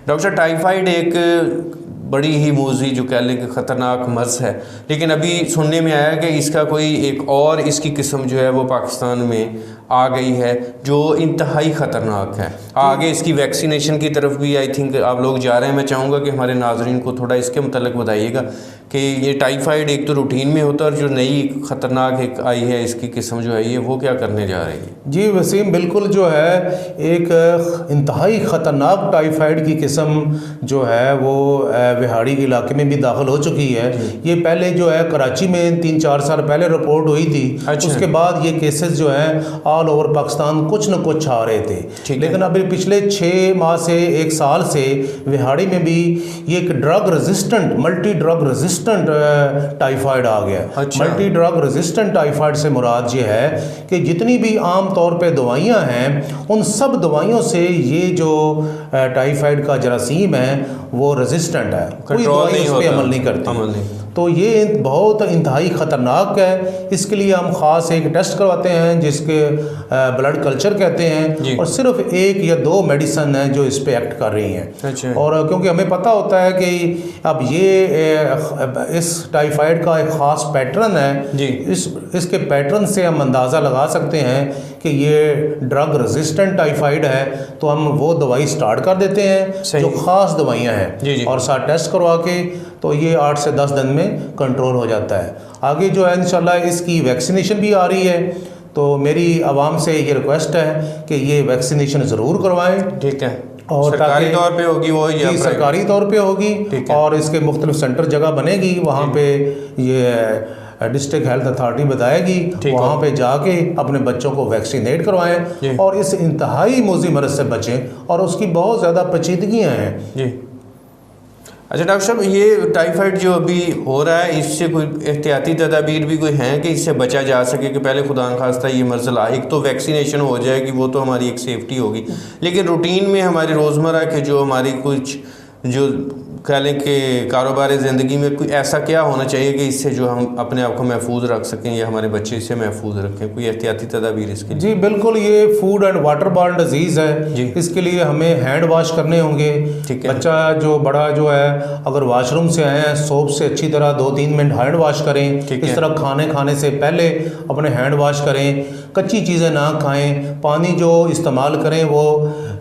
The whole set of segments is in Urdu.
ڈاکٹر ٹائیفائڈ ایک بڑی ہی موذی جو کہہ لیں کہ خطرناک مرض ہے، لیکن ابھی سننے میں آیا کہ اس کا کوئی ایک اور اس کی قسم جو ہے وہ پاکستان میں آ گئی ہے جو انتہائی خطرناک ہے. آگے اس کی ویکسینیشن کی طرف بھی آئی تھنک آپ لوگ جا رہے ہیں. میں چاہوں گا کہ ہمارے ناظرین کو تھوڑا اس کے متعلق بتائیے گا کہ یہ ٹائیفائڈ ایک تو روٹین میں ہوتا ہے اور جو نئی خطرناک ایک آئی ہے اس کی قسم جو ہے یہ وہ کیا کرنے جا رہی ہے. جی وسیم، بالکل جو ہے ایک انتہائی خطرناک ٹائیفائڈ کی قسم جو ہے وہ وہاڑی کے علاقے میں بھی داخل ہو چکی ہے. یہ پہلے جو ہے کراچی میں 3-4 سال پہلے رپورٹ ہوئی تھی. اس کے بعد یہ کیسز جو ہیں آل اوور پاکستان کچھ نہ کچھ آ رہے تھے، لیکن ابھی پچھلے 6 ماہ سے 1 سال سے وہاڑی میں بھی یہ ایک drug resistant multi drug resistant typhoid آ گیا. ملٹی ڈرگ ریزسٹنٹ ٹائیفائڈ سے مراد یہ ہے کہ جتنی بھی عام طور پہ دوائیاں ہیں ان سب دوائیوں سے یہ جو ٹائیفائڈ کا جراثیم ہے وہ ریزسٹنٹ ہے، کوئی دوائی اس پہ عمل نہیں کرتی. تو یہ بہت انتہائی خطرناک ہے. اس کے لیے ہم خاص ایک ٹیسٹ کرواتے ہیں جس کے بلڈ کلچر کہتے ہیں، اور صرف 1 یا 2 میڈیسن ہیں جو اس پہ ایکٹ کر رہی ہیں. اور کیونکہ ہمیں پتہ ہوتا ہے کہ اب یہ اس ٹائیفائڈ کا ایک خاص پیٹرن ہے، اس کے پیٹرن سے ہم اندازہ لگا سکتے ہیں کہ یہ ڈرگ ریزسٹنٹ ٹائیفائڈ ہے. تو ہم وہ دوائی سٹارٹ کر دیتے ہیں جو خاص دوائیاں ہیں، اور ساتھ ٹیسٹ کروا کے تو یہ 8 سے 10 دن میں کنٹرول ہو جاتا ہے. آگے جو ہے انشاءاللہ اس کی ویکسینیشن بھی آ رہی ہے، تو میری عوام سے یہ ریکویسٹ ہے کہ یہ ویکسینیشن ضرور کروائیں. ٹھیک ہے. اور سرکاری طور پہ ہوگی وہ یا سرکاری طور پہ ہوگی، اور اس کے مختلف سینٹر جگہ بنے گی، وہاں پہ یہ ڈسٹرکٹ ہیلتھ اتھارٹی بتائے گی، وہاں پہ جا کے اپنے بچوں کو ویکسینیٹ کروائیں اور اس انتہائی موذی مرض سے بچیں. اور اس کی بہت زیادہ پیچیدگیاں ہیں. اچھا ڈاکٹر صاحب، یہ ٹائیفائڈ جو ابھی ہو رہا ہے اس سے کوئی احتیاطی تدابیر بھی کوئی ہیں کہ اس سے بچا جا سکے کہ پہلے خدا نخواستہ یہ مرض ایک تو ویکسینیشن ہو جائے گی، وہ تو ہماری ایک سیفٹی ہوگی، لیکن روٹین میں ہماری روزمرہ کے جو ہماری کچھ جو کہہ لیں کہ کاروبار زندگی میں کوئی ایسا کیا ہونا چاہیے کہ اس سے جو ہم اپنے آپ کو محفوظ رکھ سکیں یا ہمارے بچے اس سے محفوظ رکھیں، کوئی احتیاطی تدابیر اس کے لیے؟ جی بالکل، یہ food and water borne disease ہے. اس کے لیے ہمیں ہینڈ واش کرنے ہوں گے. بچہ جو بڑا جو ہے اگر واش روم سے آئے ہیں سوپ سے اچھی طرح 2-3 منٹ ہینڈ واش کریں. اس طرح کھانے سے پہلے اپنے ہینڈ واش کریں. کچی چیزیں نہ کھائیں. پانی جو استعمال کریں وہ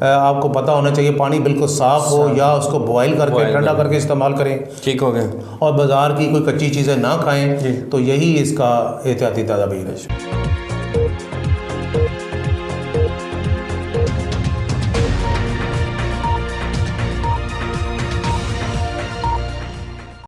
آپ کو پتہ ہونا چاہیے پانی بالکل صاف ہو، یا اس کو بوائل کر کے ٹھنڈا کر کے استعمال کریں. ٹھیک ہو گیا. اور بازار کی کوئی کچی چیزیں نہ کھائیں. تو یہی اس کا احتیاطی تدابیر ہے.